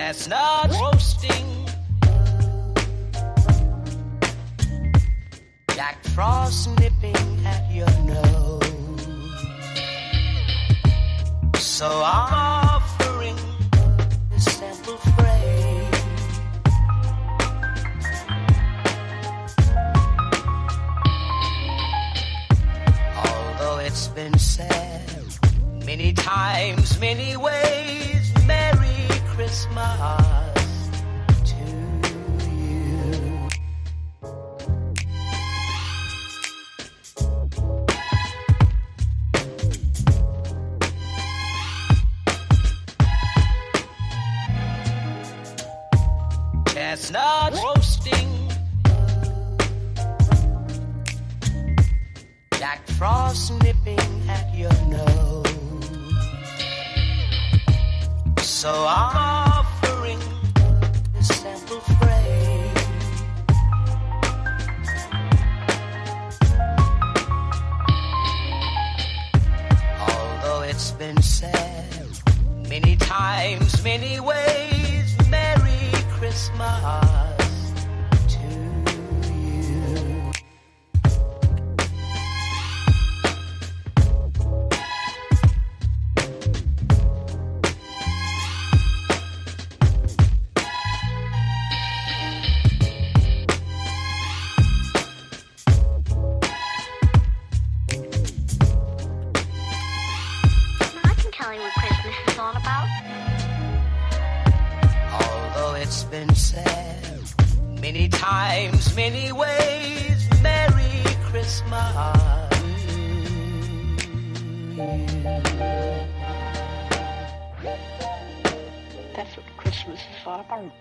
chestnuts roasting, Jack Frost nipping at your nose. So I'm offering this simple phrase. Although it's been said many times, many ways, Merry Christmas to you. Chestnuts roasting, Jack Frost nipping at your nose. So I'm offering this simple phrase. Although it's been said many times, many ways, Merry Christmas to you. I can tell you what Christmas is all about. Although it's been said many times, many ways, Merry Christmas. That's what Christmas is all about.